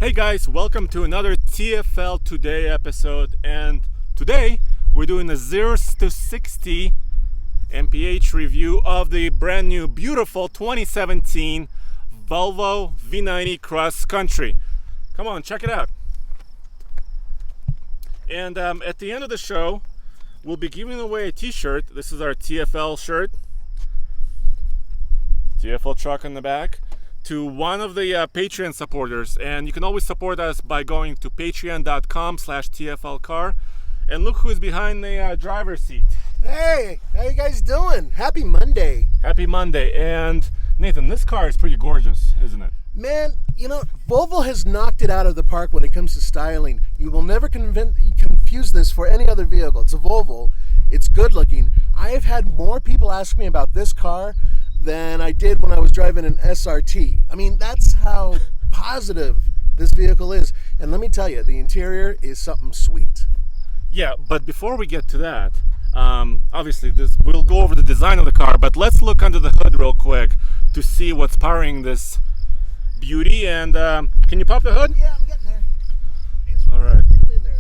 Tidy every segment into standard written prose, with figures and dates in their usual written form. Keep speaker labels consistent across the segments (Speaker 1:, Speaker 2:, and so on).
Speaker 1: Hey guys, welcome to another TFL Today episode, and today we're doing a 0 to 60 MPH review of the brand new beautiful 2017 Volvo V90 Cross Country. Come on, check it out. And at the end of the show, we'll be giving away a t-shirt. This is our TFL shirt. TFL truck on the back. To one of the Patreon supporters, and you can always support us by going to patreon.com/tflcar. And look who's behind the driver's seat.
Speaker 2: Hey, how you guys doing? Happy Monday.
Speaker 1: Happy Monday. And Nathan, this car is pretty gorgeous, isn't it?
Speaker 2: Man, you know, Volvo has knocked it out of the park when it comes to styling. You will never confuse this for any other vehicle. It's a Volvo. It's good looking. I have had more people ask me about this car than I did when I was driving an SRT. I mean, that's how positive this vehicle is. And let me tell you, the interior is something sweet.
Speaker 1: Yeah, but before we get to that, obviously we'll go over the design of the car, but let's look under the hood real quick to see what's powering this beauty. And can you pop the hood?
Speaker 2: Yeah, I'm getting there.
Speaker 1: All right.
Speaker 2: In there.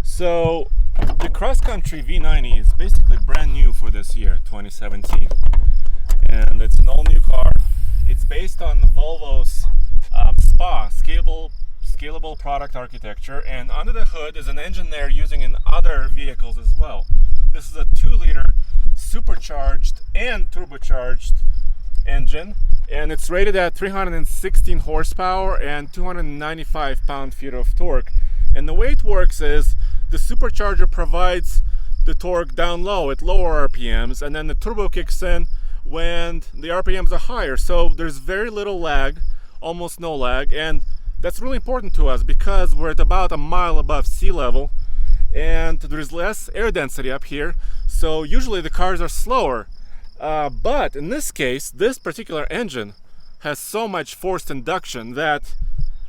Speaker 1: So the Cross Country V90 is basically brand new for this year, 2017, and it's an all-new car. It's based on Volvo's SPA, scalable product architecture, and under the hood is an engine they're using in other vehicles as well. This is a 2-liter supercharged and turbocharged engine, and it's rated at 316 horsepower and 295 pound-feet of torque. And the way it works is the supercharger provides the torque down low at lower RPMs, and then the turbo kicks in when the RPMs are higher. So there's very little lag, almost no lag, and that's really important to us because we're at about a mile above sea level and there's less air density up here. So usually the cars are slower, but in this case, this particular engine has so much forced induction that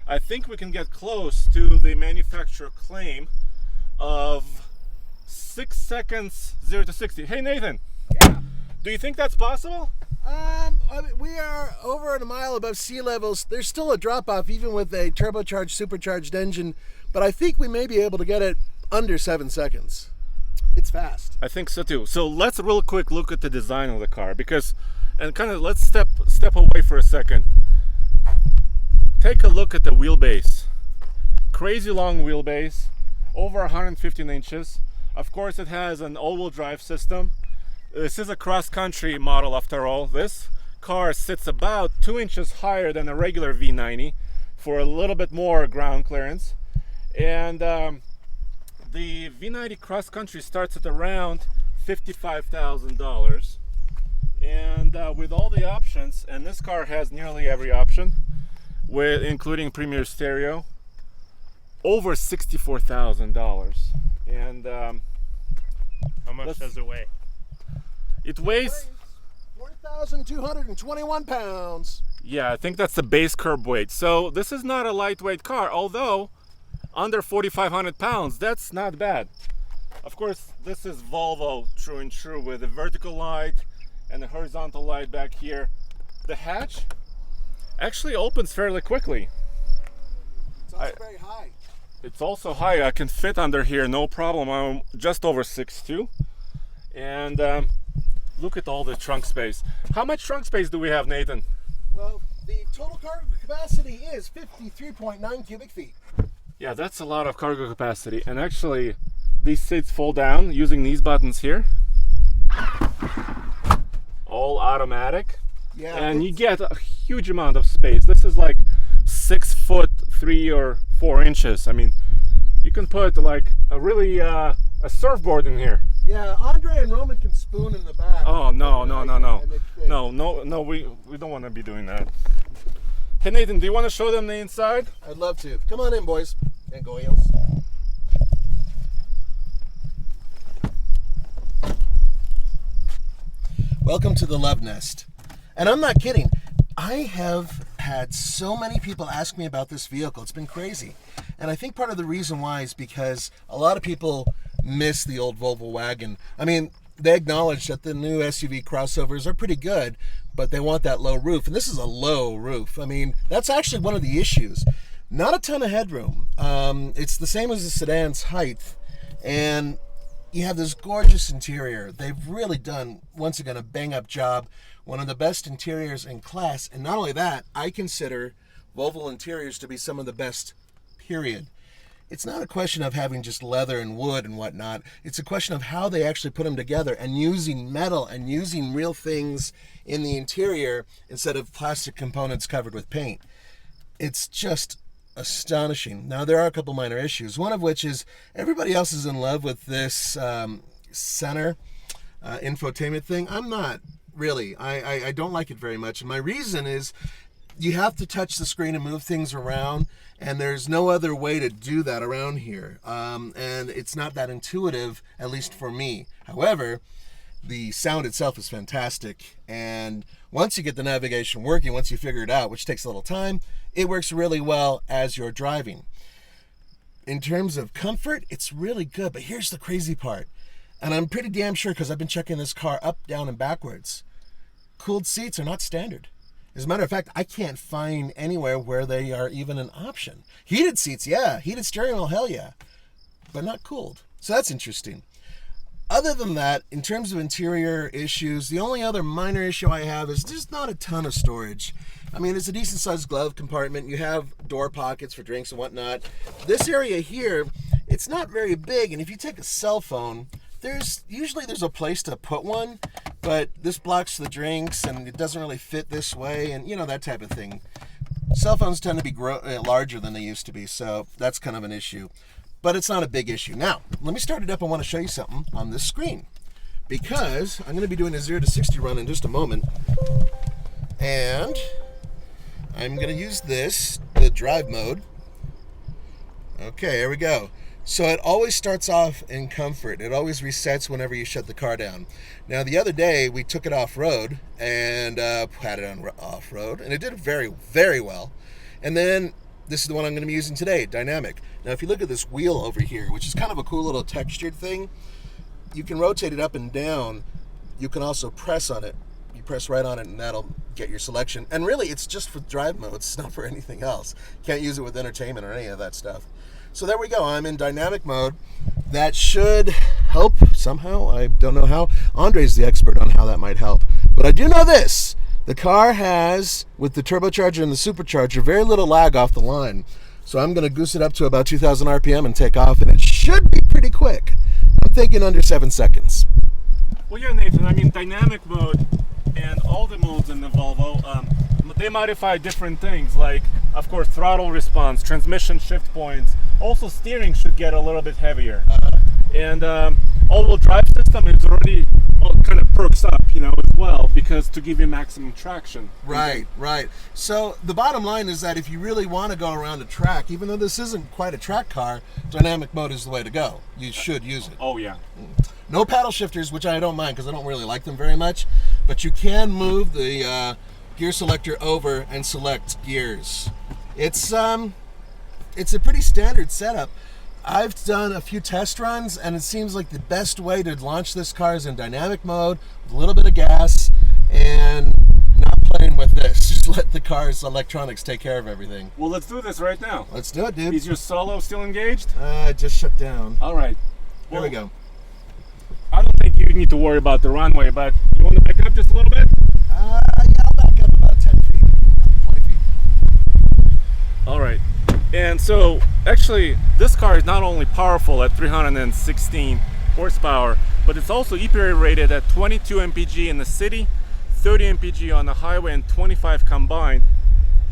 Speaker 1: I think we can get close to the manufacturer claim of 6 seconds 0 to 60. Hey Nathan,
Speaker 2: Yeah.
Speaker 1: do you think that's possible?
Speaker 2: I mean, we are over at a mile above sea levels. There's still a drop off even with a turbocharged, supercharged engine, but I think we may be able to get it under 7 seconds. It's fast.
Speaker 1: I think so too. So let's real quick look at the design of the car, because, and kind of let's step away for a second. Take a look at the wheelbase. Crazy long wheelbase, over 115 inches. Of course, it has an all-wheel drive system. This is a cross-country model after all. This car sits about 2 inches higher than a regular V90 for a little bit more ground clearance. And the V90 Cross Country starts at around $55,000. And with all the options, and this car has nearly every option, with including premier stereo, over $64,000. And
Speaker 3: How much does it weigh?
Speaker 1: it weighs,
Speaker 2: 4,221 pounds.
Speaker 1: yeah, I think that's the base curb weight. So this is not a lightweight car, although under 4,500 pounds, that's not bad. Of course, this is Volvo true and true with a vertical light and a horizontal light back here. The hatch actually opens fairly quickly.
Speaker 2: It's also very high.
Speaker 1: It's also high. I can fit under here, no problem. I'm just over 6'2". And look at all the trunk space. How much trunk space do we have, Nathan?
Speaker 2: Well, the total cargo capacity is 53.9 cubic feet.
Speaker 1: Yeah, that's a lot of cargo capacity. And actually, these seats fold down using these buttons here. All automatic.
Speaker 2: Yeah.
Speaker 1: And you get a huge amount of space. This is like 6 foot 3 or 4 inches. I mean, you can put like a really a surfboard in here.
Speaker 2: Yeah, Andre and Roman can spoon in the back.
Speaker 1: Oh no.
Speaker 2: And they fit.
Speaker 1: No, we don't want to be doing that. Hey Nathan, do you want to show them the inside?
Speaker 2: I'd love to. Come on in, boys. And go Eels. Welcome to the Love Nest. And I'm not kidding. I have had so many people ask me about this vehicle. It's been crazy. And I think part of the reason why is because a lot of people miss the old Volvo wagon. I mean, they acknowledge that the new SUV crossovers are pretty good, but they want that low roof. And this is a low roof. I mean, that's actually one of the issues. Not a ton of headroom. It's the same as the sedan's height. And you have this gorgeous interior. They've really done, once again, a bang-up job. One of the best interiors in class. And not only that, I consider Volvo interiors to be some of the best, period. It's not a question of having just leather and wood and whatnot. It's a question of how they actually put them together and using metal and using real things in the interior instead of plastic components covered with paint. It's just astonishing. Now, there are a couple minor issues, one of which is everybody else is in love with this center infotainment thing. I'm not really. I don't like it very much. And my reason is you have to touch the screen and move things around, and there's no other way to do that around here. And it's not that intuitive, at least for me. However, the sound itself is fantastic, and once you get the navigation working, once you figure it out, which takes a little time, it works really well as you're driving. In terms of comfort, it's really good, but here's the crazy part, and I'm pretty damn sure because I've been checking this car up, down, and backwards. Cooled seats are not standard. As a matter of fact, I can't find anywhere where they are even an option. Heated seats, yeah. Heated steering wheel, hell yeah. But not cooled. So that's interesting. Other than that, in terms of interior issues, the only other minor issue I have is there's not a ton of storage. I mean, it's a decent sized glove compartment. You have door pockets for drinks and whatnot. This area here, it's not very big. And if you take a cell phone, there's a place to put one, but this blocks the drinks and it doesn't really fit this way, and you know, that type of thing. Cell phones tend to be larger than they used to be, so that's kind of an issue, but it's not a big issue. Now, let me start it up. I want to show you something on this screen because I'm going to be doing a 0 to 60 run in just a moment, and I'm going to use the drive mode. Okay, here we go. So it always starts off in comfort. It always resets whenever you shut the car down. Now, the other day, we took it off-road and had it on off-road, and it did very, very well. And then this is the one I'm going to be using today, dynamic. Now, if you look at this wheel over here, which is kind of a cool little textured thing, you can rotate it up and down. You can also press on it. You press right on it, and that'll get your selection. And really, it's just for drive mode. It's not for anything else. You can't use it with entertainment or any of that stuff. So there we go. I'm in dynamic mode. That should help somehow. I don't know how. Andre's the expert on how that might help. But I do know this. The car has, with the turbocharger and the supercharger, very little lag off the line. So I'm going to goose it up to about 2,000 RPM and take off, and it should be pretty quick. I'm thinking under 7 seconds.
Speaker 1: Well, yeah, Nathan, I mean, dynamic mode and all the modes in the Volvo, they modify different things, like, of course, throttle response, transmission shift points. Also, steering should get a little bit heavier. And all-wheel drive system is already kind of perks up, you know, as well, because to give you maximum traction.
Speaker 2: Right. So the bottom line is that if you really want to go around a track, even though this isn't quite a track car, dynamic mode is the way to go. You should use it.
Speaker 1: Oh, yeah.
Speaker 2: No paddle shifters, which I don't mind because I don't really like them very much, but you can move the gear selector over and select gears. It's a pretty standard setup. I've done a few test runs, and it seems like the best way to launch this car is in dynamic mode, with a little bit of gas, and not playing with this. Just let the car's electronics take care of everything.
Speaker 1: Well, let's do this right now.
Speaker 2: Let's do it, dude.
Speaker 1: Is your solo still engaged?
Speaker 2: Just shut down.
Speaker 1: All right.
Speaker 2: There we go.
Speaker 1: I don't think you need to worry about the runway, but you want to back up just a little bit?
Speaker 2: Yeah, I'll back up about 10 feet, 20 feet.
Speaker 1: All right. And so, actually, this car is not only powerful at 316 horsepower, but it's also EPA rated at 22 mpg in the city, 30 mpg on the highway, and 25 combined.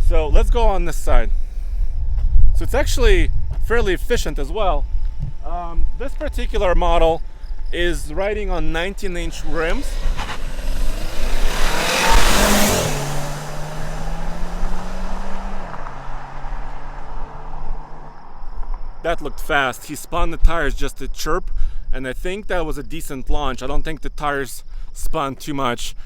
Speaker 1: So let's go on this side. So it's actually fairly efficient as well. This particular model is riding on 19-inch rims. That looked fast. He spun the tires just a chirp, and I think that was a decent launch. I don't think the tires spun too much.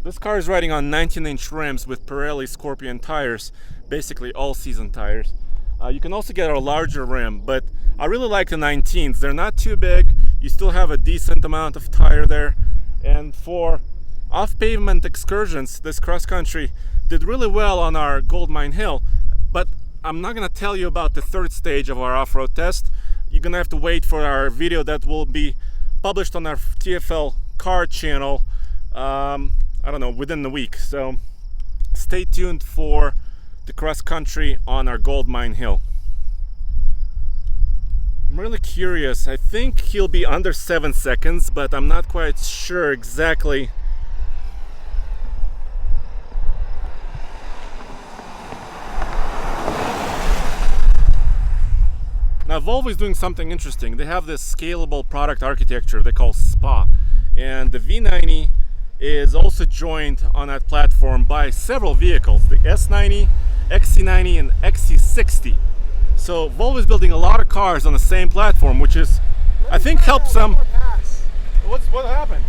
Speaker 1: This car is riding on 19-inch rims with Pirelli Scorpion tires, basically all-season tires. You can also get a larger rim, but I really like the 19s. They're not too big. You still have a decent amount of tire there. And for off-pavement excursions, this cross-country did really well on our Goldmine Hill. But I'm not going to tell you about the third stage of our off-road test. You're going to have to wait for our video that will be published on our TFL car channel, I don't know, within the week. So stay tuned for the cross-country on our Goldmine Hill. I'm really curious. I think he'll be under 7 seconds, but I'm not quite sure exactly. Now Volvo is doing something interesting. They have this scalable product architecture they call SPA, and the V90 is also joined on that platform by several vehicles, the S90, XC90 and XC60. So Volvo is building a lot of cars on the same platform, which is, I think, helps them. What happened?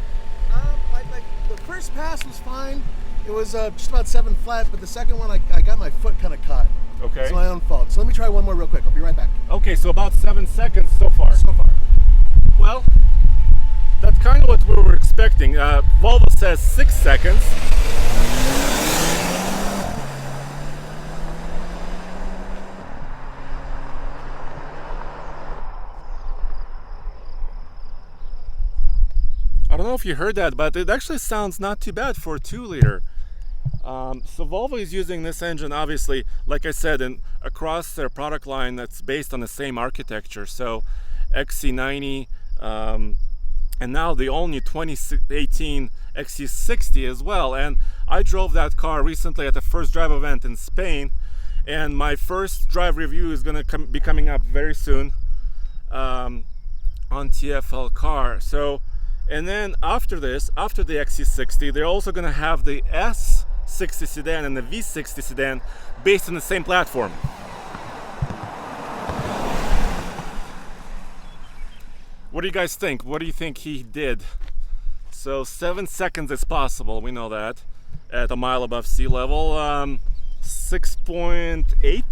Speaker 2: The first pass was fine. It was just about 7 flat, but the second one I got my foot kind of caught.
Speaker 1: Okay.
Speaker 2: It's my own fault. So let me try one more real quick. I'll be right back.
Speaker 1: Okay, so about 7 seconds so far.
Speaker 2: So far.
Speaker 1: Well, that's kind of what we were expecting. Volvo says 6 seconds. I don't know if you heard that, but it actually sounds not too bad for a 2-liter. So Volvo is using this engine, obviously, like I said, across their product line that's based on the same architecture. So XC90, and now the all-new 2018 XC60 as well. And I drove that car recently at the first drive event in Spain, and my first drive review is going to be coming up very soon on TFL car. So, and then after this, after the XC60, they're also going to have the S60 sedan and the V60 sedan based on the same platform. What do you guys think? What do you think he did? So 7 seconds is possible, we know that, at a mile above sea level. 6.8?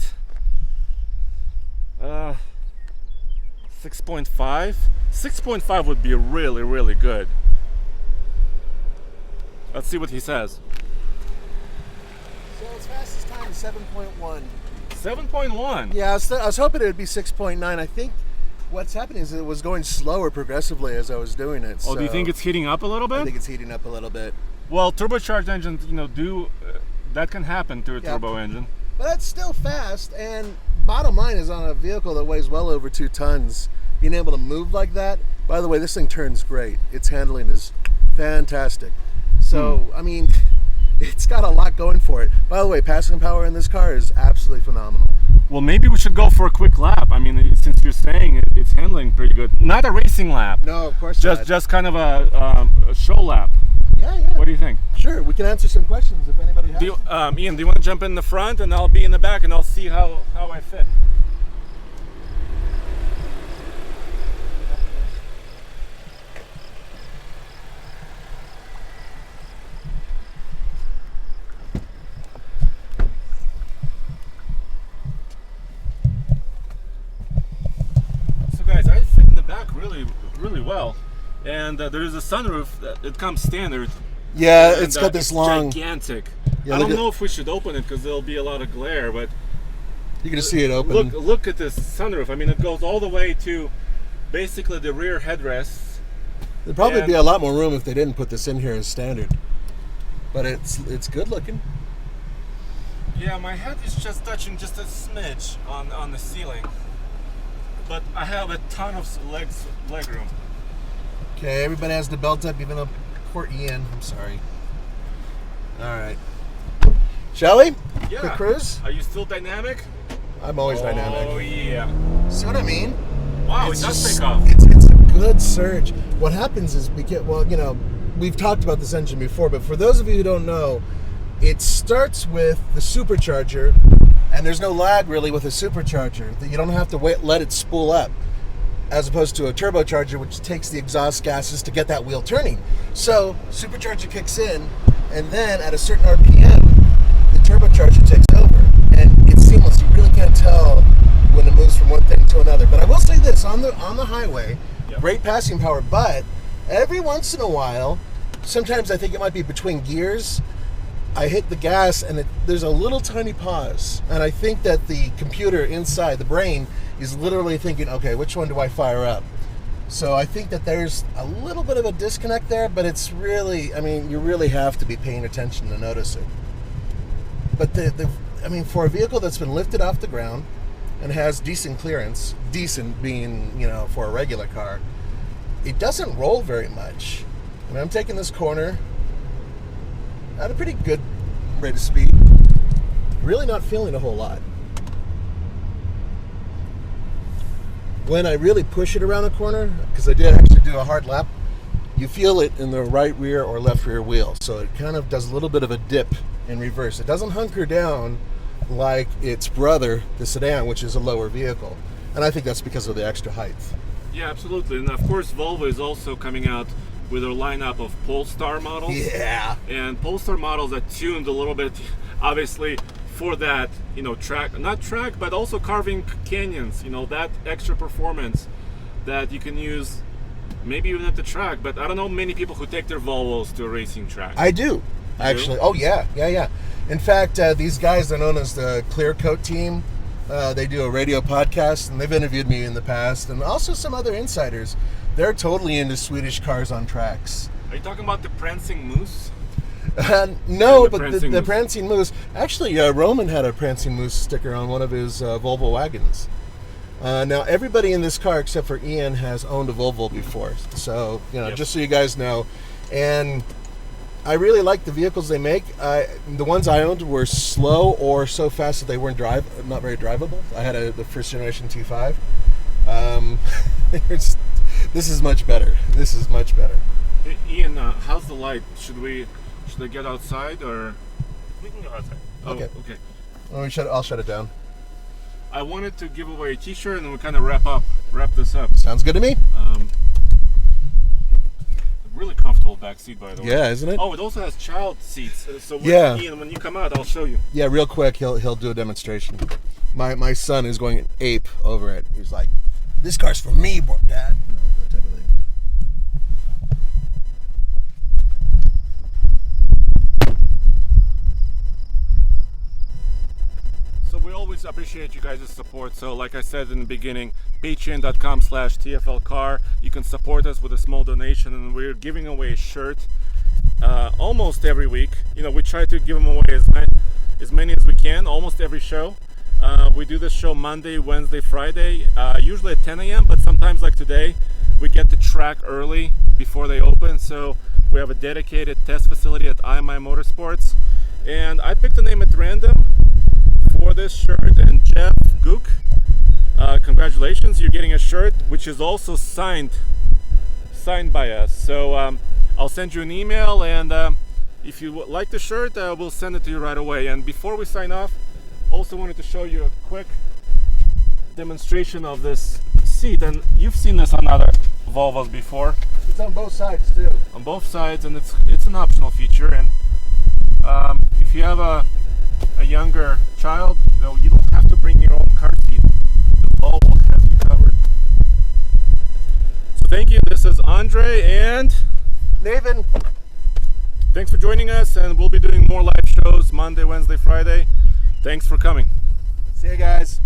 Speaker 1: 6.5? 6.5 would be really, really good. Let's see what he says.
Speaker 2: So its fastest time is 7.1.
Speaker 1: 7.1?
Speaker 2: Yeah, I was hoping it would be 6.9. I think what's happening is it was going slower progressively as I was doing it.
Speaker 1: Oh, do you think it's heating up a little bit?
Speaker 2: I think it's heating up a little bit.
Speaker 1: Well, turbocharged engines, that can happen to a turbo engine.
Speaker 2: But that's still fast, and bottom line is on a vehicle that weighs well over 2 tons, being able to move like that. By the way, this thing turns great. Its handling is fantastic. So, I mean, it's got a lot going for it. By the way, passing power in this car is absolutely phenomenal.
Speaker 1: Well, maybe we should go for a quick lap. I mean, since you're saying it's handling pretty good. Not a racing lap.
Speaker 2: No, of course not.
Speaker 1: Just kind of a show lap.
Speaker 2: Yeah, yeah.
Speaker 1: What do you think?
Speaker 2: Sure, we can answer some questions if anybody has.
Speaker 1: Ian, do you want to jump in the front and I'll be in the back and I'll see how I fit? So guys, I fit in the back really, really well. And there is a sunroof that it comes standard.
Speaker 2: Yeah,
Speaker 1: and,
Speaker 2: it's got this long.
Speaker 1: Gigantic.
Speaker 2: Yeah,
Speaker 1: I don't know if we should open it because there'll be a lot of glare, but
Speaker 2: you can just see it open.
Speaker 1: Look at this sunroof. I mean, it goes all the way to basically the rear headrests.
Speaker 2: There'd probably be a lot more room if they didn't put this in here as standard. But it's good looking.
Speaker 1: Yeah, my head is just touching just a smidge on the ceiling, but I have a ton of leg room.
Speaker 2: Okay, everybody has the belt up, even though poor Ian. I'm sorry. All right. Shall we?
Speaker 1: Yeah.
Speaker 2: Quick cruise?
Speaker 1: Are you still dynamic?
Speaker 2: I'm always dynamic.
Speaker 1: Oh, yeah.
Speaker 2: See what I mean?
Speaker 1: Wow,
Speaker 2: It's
Speaker 1: it does
Speaker 2: just-
Speaker 1: take off.
Speaker 2: It's a good surge. What happens is, we've talked about this engine before, but for those of you who don't know, it starts with the supercharger, and there's no lag really with a supercharger. You don't have to let it spool up, as opposed to a turbocharger, which takes the exhaust gases to get that wheel turning. So supercharger kicks in, and then at a certain RPM, the turbocharger takes over, and it's seamless. You really can't tell when it moves from one thing to another. But I will say this: on the highway,
Speaker 1: Yep.
Speaker 2: great passing power, but every once in a while, sometimes I think it might be between gears, I hit the gas and there's a little tiny pause. And I think that the computer inside the brain is literally thinking, okay, which one do I fire up? So I think that there's a little bit of a disconnect there, but it's really, I mean, you really have to be paying attention to notice it. But I mean, for a vehicle that's been lifted off the ground and has decent clearance, decent being, you know, for a regular car, it doesn't roll very much. I mean, I'm taking this corner at a pretty good rate of speed. Really not feeling a whole lot. When I really push it around the corner, because I did actually do a hard lap, you feel it in the right rear or left rear wheel. So it kind of does a little bit of a dip in reverse. It doesn't hunker down like its brother, the sedan, which is a lower vehicle. And I think that's because of the extra height.
Speaker 1: Yeah, absolutely. And of course, Volvo is also coming out with a lineup of Polestar models.
Speaker 2: Yeah.
Speaker 1: And Polestar models are tuned a little bit, obviously, for that, you know, not track, but also carving canyons, you know, that extra performance that you can use maybe even at the track. But I don't know many people who take their Volvos to a racing track.
Speaker 2: I do, actually. Oh, yeah. In fact, these guys are known as the Clear Coat team. They do a radio podcast, and they've interviewed me in the past, and also some other insiders. They're totally into Swedish cars on tracks.
Speaker 1: Are you talking about the Prancing Moose?
Speaker 2: No, but the Prancing Moose. Actually, Roman had a Prancing Moose sticker on one of his Volvo wagons. Now, everybody in this car except for Ian has owned a Volvo before. So, you know,
Speaker 1: Yep.
Speaker 2: Just so you guys know. And I really like the vehicles they make. The ones I owned were slow or so fast that they weren't not very drivable. I had the first generation T5. This is much better.
Speaker 1: Hey, Ian, how's the light? Should I get outside or?
Speaker 3: We can go outside.
Speaker 1: Oh,
Speaker 2: Okay.
Speaker 1: okay.
Speaker 2: I'll shut it down.
Speaker 1: I wanted to give away a T-shirt and we kind of wrap this up.
Speaker 2: Sounds good to me.
Speaker 1: Really comfortable back seat, by the way.
Speaker 2: Yeah, isn't it?
Speaker 1: Oh, it also has child seats. So
Speaker 2: Yeah.
Speaker 1: Ian, when you come out, I'll show you.
Speaker 2: Yeah, real quick, he'll do a demonstration. My son is going ape over it. He's like, "This car's for me, Dad." You know, that type of thing.
Speaker 1: So we always appreciate you guys' support. So like I said in the beginning, patreon.com/TFLcar. You can support us with a small donation, and we're giving away a shirt almost every week. You know, we try to give them away as many as we can, almost every show. We do this show Monday, Wednesday, Friday, usually at 10 a.m., but sometimes like today, we get the track early before they open. So we have a dedicated test facility at IMI Motorsports. And I picked a name at random for this shirt, and Jeff Gook, congratulations, you're getting a shirt which is also signed by us. So I'll send you an email, and if you like the shirt, we'll send it to you right away. And before we sign off, also wanted to show you a quick demonstration of this seat, and you've seen this on other Volvos before.
Speaker 2: It's on both sides too.
Speaker 1: On both sides, and it's an optional feature. And if you have a younger child, you know, you don't have to bring your own car seat. The Volvo has you covered. So thank you. This is Andre and
Speaker 2: Nathan.
Speaker 1: Thanks for joining us, and we'll be doing more live shows Monday, Wednesday, Friday. Thanks for coming.
Speaker 2: See you guys.